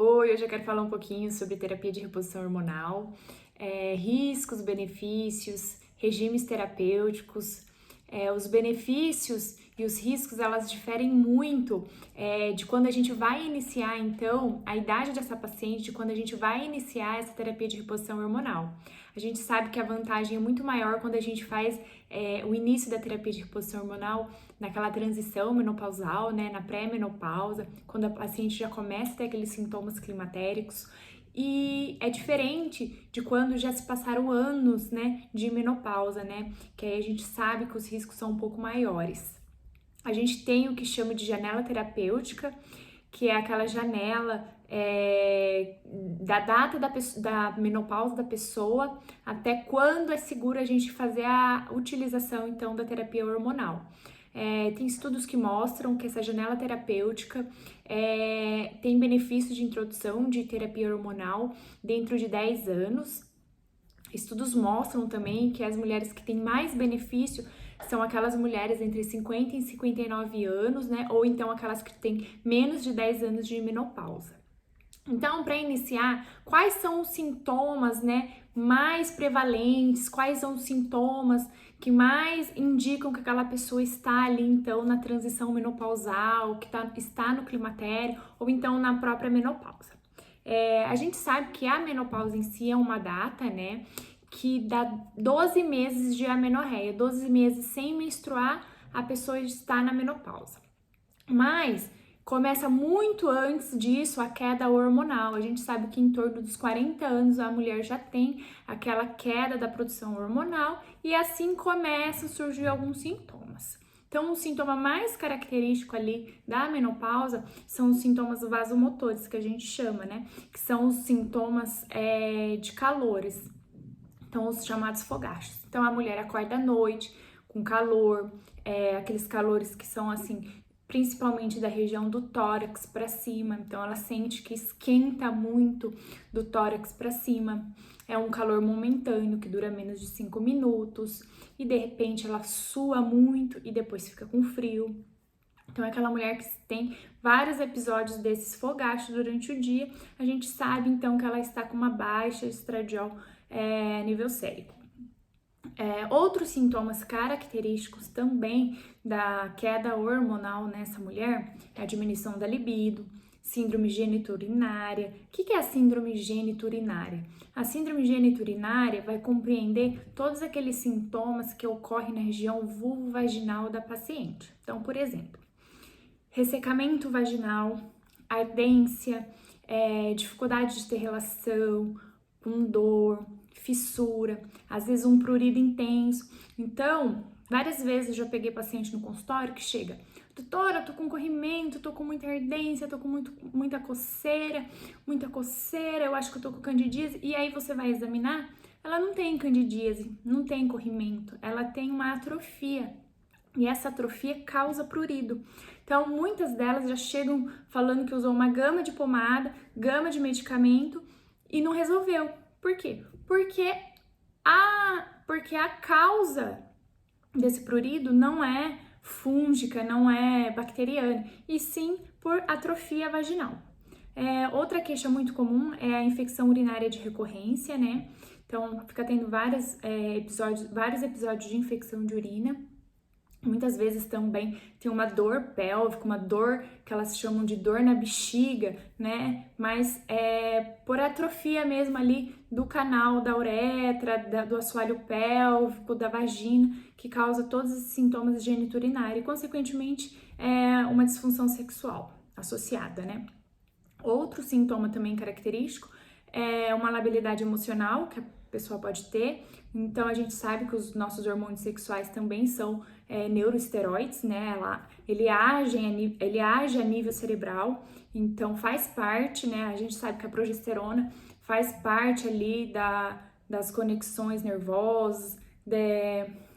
Oi, hoje eu quero falar um pouquinho sobre terapia de reposição hormonal, riscos, benefícios, regimes terapêuticos. Os benefícios e os riscos, elas diferem muito de quando a gente vai iniciar, então, a idade dessa paciente, de quando a gente vai iniciar essa terapia de reposição hormonal. A gente sabe que a vantagem é muito maior quando a gente faz o início da terapia de reposição hormonal naquela transição menopausal, né, na pré-menopausa, quando a paciente já começa a ter aqueles sintomas climatéricos. E é diferente de quando já se passaram anos, né, de menopausa, né, que aí a gente sabe que os riscos são um pouco maiores. A gente tem o que chama de janela terapêutica, que é aquela janela da data da menopausa da pessoa até quando é seguro a gente fazer a utilização, então, da terapia hormonal. Tem estudos que mostram que essa janela terapêutica tem benefícios de introdução de terapia hormonal dentro de 10 anos. Estudos mostram também que as mulheres que têm mais benefício são aquelas mulheres entre 50 e 59 anos, né? Ou então aquelas que têm menos de 10 anos de menopausa. Então, para iniciar, quais são os sintomas, né, mais prevalentes? Quais são os sintomas que mais indicam que aquela pessoa está ali, então, na transição menopausal, que está no climatério ou então na própria menopausa? A gente sabe que a menopausa em si é uma data, né, que dá 12 meses de amenorreia, 12 meses sem menstruar, a pessoa está na menopausa. Mas começa muito antes disso a queda hormonal. A gente sabe que em torno dos 40 anos a mulher já tem aquela queda da produção hormonal e assim começam a surgir alguns sintomas. Então, o sintoma mais característico ali da menopausa são os sintomas vasomotores, que a gente chama, né? Que são os sintomas de calores. Então, os chamados fogachos. Então, a mulher acorda à noite com calor, aqueles calores que são assim, principalmente da região do tórax para cima. Então, ela sente que esquenta muito do tórax para cima. É um calor momentâneo que dura menos de 5 minutos e de repente ela sua muito e depois fica com frio. Então, é aquela mulher que tem vários episódios desses fogachos durante o dia. A gente sabe então que ela está com uma baixa estradiol nível sérico. Outros sintomas característicos também da queda hormonal nessa mulher é a diminuição da libido, síndrome geniturinária. O que é a síndrome geniturinária? A síndrome geniturinária vai compreender todos aqueles sintomas que ocorrem na região vulvovaginal da paciente. Então, por exemplo, ressecamento vaginal, ardência, dificuldade de ter relação, com dor, fissura, às vezes um prurido intenso. Então, várias vezes eu já peguei paciente no consultório que chega: doutora, tô com corrimento, tô com muita ardência, tô com muita coceira, eu acho que eu tô com candidíase. E aí você vai examinar, ela não tem candidíase, não tem corrimento, ela tem uma atrofia. E essa atrofia causa prurido. Então, muitas delas já chegam falando que usou uma gama de pomada, gama de medicamento e não resolveu. Por quê? Porque a causa desse prurido não é fúngica, não é bacteriana, e sim por atrofia vaginal. Outra queixa muito comum é a infecção urinária de recorrência, né? Então, fica tendo vários episódios de infecção de urina. Muitas vezes também tem uma dor pélvica, uma dor que elas chamam de dor na bexiga, né? Mas por atrofia mesmo ali do canal da uretra, do assoalho pélvico, da vagina, que causa todos esses sintomas de geniturinária e, consequentemente, uma disfunção sexual associada, né? Outro sintoma também característico é uma labilidade emocional que a pessoa pode ter. Então, a gente sabe que os nossos hormônios sexuais também são neuroesteroides, né? Ele age a nível cerebral, então faz parte, né? A gente sabe que a progesterona faz parte ali das conexões nervosas,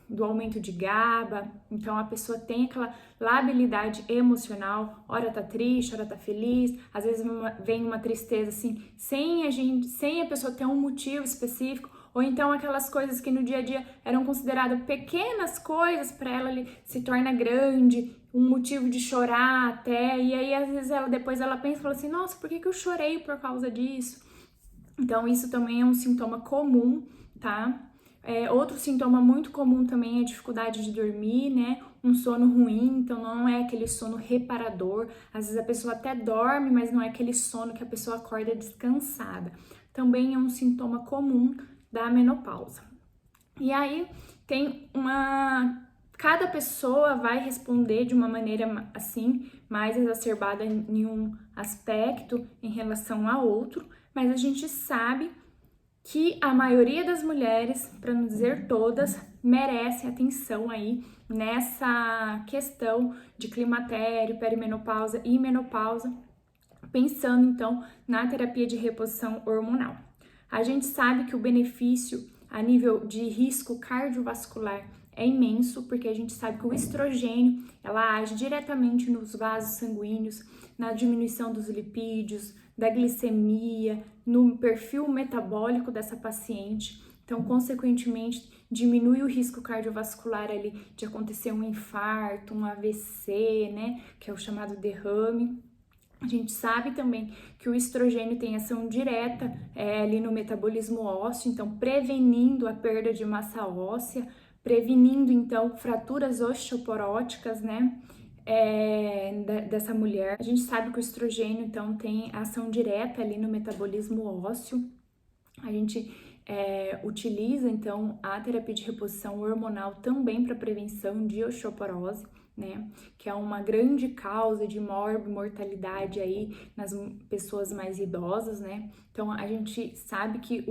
do aumento de GABA. Então, a pessoa tem aquela labilidade emocional, ora tá triste, ora tá feliz, às vezes vem uma tristeza assim, sem a pessoa ter um motivo específico, ou então aquelas coisas que no dia a dia eram consideradas pequenas coisas, para ela se torna grande, um motivo de chorar até, e aí às vezes depois ela pensa e fala assim, nossa, por que eu chorei por causa disso? Então isso também é um sintoma comum, tá? Outro sintoma muito comum também é a dificuldade de dormir, né? Um sono ruim, então não é aquele sono reparador. Às vezes a pessoa até dorme, mas não é aquele sono que a pessoa acorda descansada. Também é um sintoma comum da menopausa. E aí tem cada pessoa vai responder de uma maneira assim, mais exacerbada em um aspecto em relação a outro, mas a gente sabe que a maioria das mulheres, para não dizer todas, merece atenção aí nessa questão de climatério, perimenopausa e menopausa, pensando então na terapia de reposição hormonal. A gente sabe que o benefício a nível de risco cardiovascular é imenso, porque a gente sabe que o estrogênio, ela age diretamente nos vasos sanguíneos, na diminuição dos lipídios, da glicemia, no perfil metabólico dessa paciente. Então, consequentemente, diminui o risco cardiovascular ali de acontecer um infarto, um AVC, né, que é o chamado derrame. A gente sabe também que o estrogênio tem ação direta ali no metabolismo ósseo, então prevenindo a perda de massa óssea, prevenindo então fraturas osteoporóticas, né, dessa mulher. A gente sabe que o estrogênio então tem ação direta ali no metabolismo ósseo. A gente utiliza então a terapia de reposição hormonal também para prevenção de osteoporose, né, que é uma grande causa de mortalidade aí nas pessoas mais idosas, né? Então a gente sabe que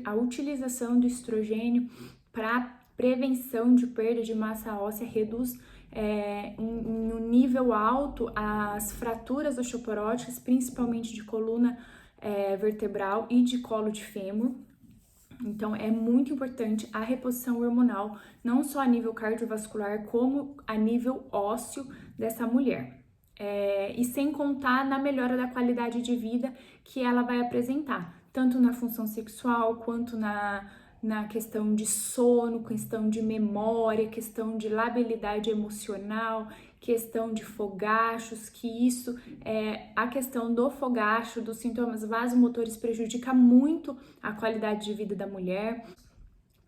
a utilização do estrogênio para prevenção de perda de massa óssea reduz em um nível alto as fraturas osteoporóticas, principalmente de coluna vertebral e de colo de fêmur. Então, é muito importante a reposição hormonal, não só a nível cardiovascular, como a nível ósseo dessa mulher. E sem contar na melhora da qualidade de vida que ela vai apresentar, tanto na função sexual, quanto na questão de sono, questão de memória, questão de labilidade emocional, questão de fogachos, que isso, a questão do fogacho, dos sintomas vasomotores prejudica muito a qualidade de vida da mulher.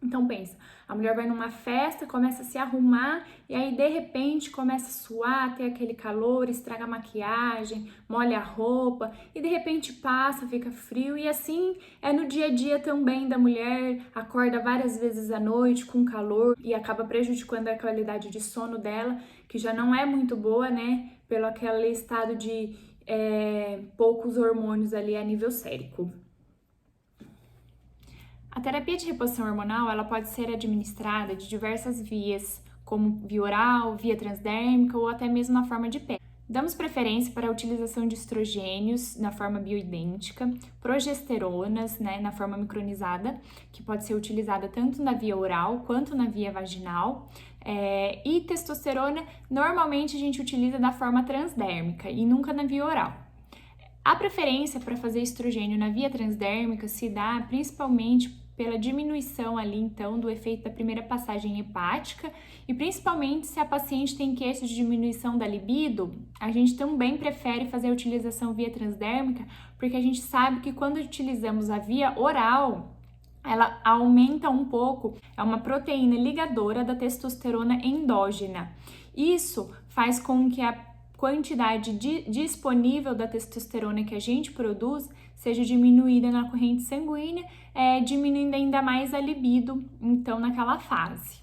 Então pensa, a mulher vai numa festa, começa a se arrumar e aí de repente começa a suar, ter aquele calor, estraga a maquiagem, molha a roupa e de repente passa, fica frio e assim é no dia a dia também da mulher, acorda várias vezes à noite com calor e acaba prejudicando a qualidade de sono dela, que já não é muito boa, né, pelo aquele estado de poucos hormônios ali a nível sérico. A terapia de reposição hormonal, ela pode ser administrada de diversas vias, como via oral, via transdérmica ou até mesmo na forma de pele. Damos preferência para a utilização de estrogênios na forma bioidêntica, progesteronas, né, na forma micronizada, que pode ser utilizada tanto na via oral quanto na via vaginal, e testosterona, normalmente a gente utiliza da forma transdérmica e nunca na via oral. A preferência para fazer estrogênio na via transdérmica se dá principalmente pela diminuição ali, então, do efeito da primeira passagem hepática e principalmente se a paciente tem queixas de diminuição da libido, a gente também prefere fazer a utilização via transdérmica, porque a gente sabe que quando utilizamos a via oral, ela aumenta um pouco, é uma proteína ligadora da testosterona endógena. Isso faz com que a quantidade disponível da testosterona que a gente produz seja diminuída na corrente sanguínea, diminuindo ainda mais a libido, então, naquela fase.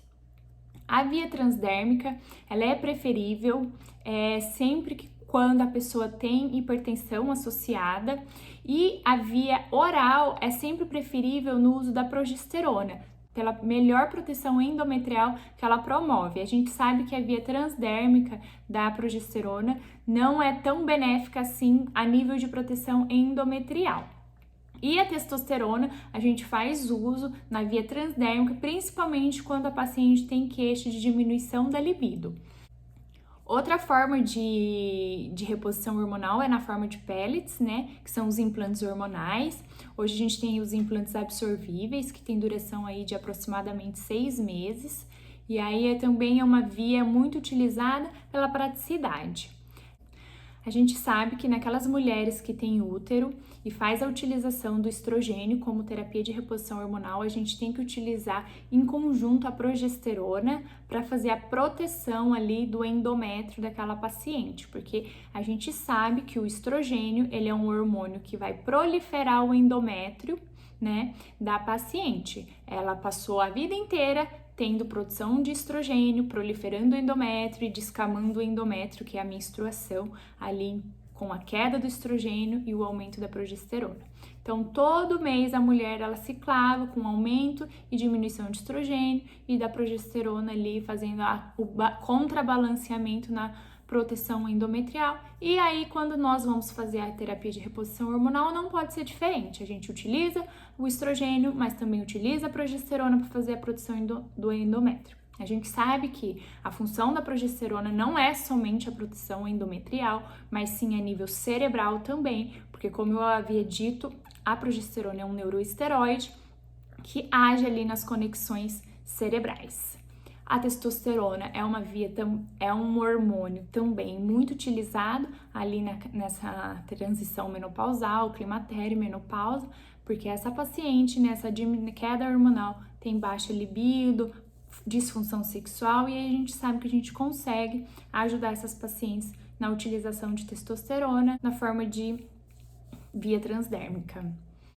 A via transdérmica, ela é preferível sempre que quando a pessoa tem hipertensão associada, e a via oral é sempre preferível no uso da progesterona, pela melhor proteção endometrial que ela promove. A gente sabe que a via transdérmica da progesterona não é tão benéfica assim a nível de proteção endometrial. E a testosterona, a gente faz uso na via transdérmica, principalmente quando a paciente tem queixa de diminuição da libido. Outra forma de reposição hormonal é na forma de pellets, né, que são os implantes hormonais. Hoje a gente tem os implantes absorvíveis, que tem duração aí de aproximadamente 6 meses. E aí também é uma via muito utilizada pela praticidade. A gente sabe que naquelas mulheres que têm útero e faz a utilização do estrogênio como terapia de reposição hormonal, a gente tem que utilizar em conjunto a progesterona para fazer a proteção ali do endométrio daquela paciente, porque a gente sabe que o estrogênio, ele é um hormônio que vai proliferar o endométrio, né, da paciente. Ela passou a vida inteira tendo produção de estrogênio, proliferando o endométrio e descamando o endométrio, que é a menstruação, ali com a queda do estrogênio e o aumento da progesterona. Então, todo mês a mulher, ela ciclava com aumento e diminuição de estrogênio e da progesterona ali, fazendo o contrabalanceamento na proteção endometrial. E aí, quando nós vamos fazer a terapia de reposição hormonal, não pode ser diferente. A gente utiliza o estrogênio, mas também utiliza a progesterona para fazer a proteção do endométrio. A gente sabe que a função da progesterona não é somente a proteção endometrial, mas sim a nível cerebral também, porque como eu havia dito, a progesterona é um neuroesteroide que age ali nas conexões cerebrais. A testosterona é um hormônio também muito utilizado ali nessa transição menopausal, climatério e menopausa, porque essa paciente nessa queda hormonal tem baixa libido, disfunção sexual, e aí a gente sabe que a gente consegue ajudar essas pacientes na utilização de testosterona na forma de via transdérmica.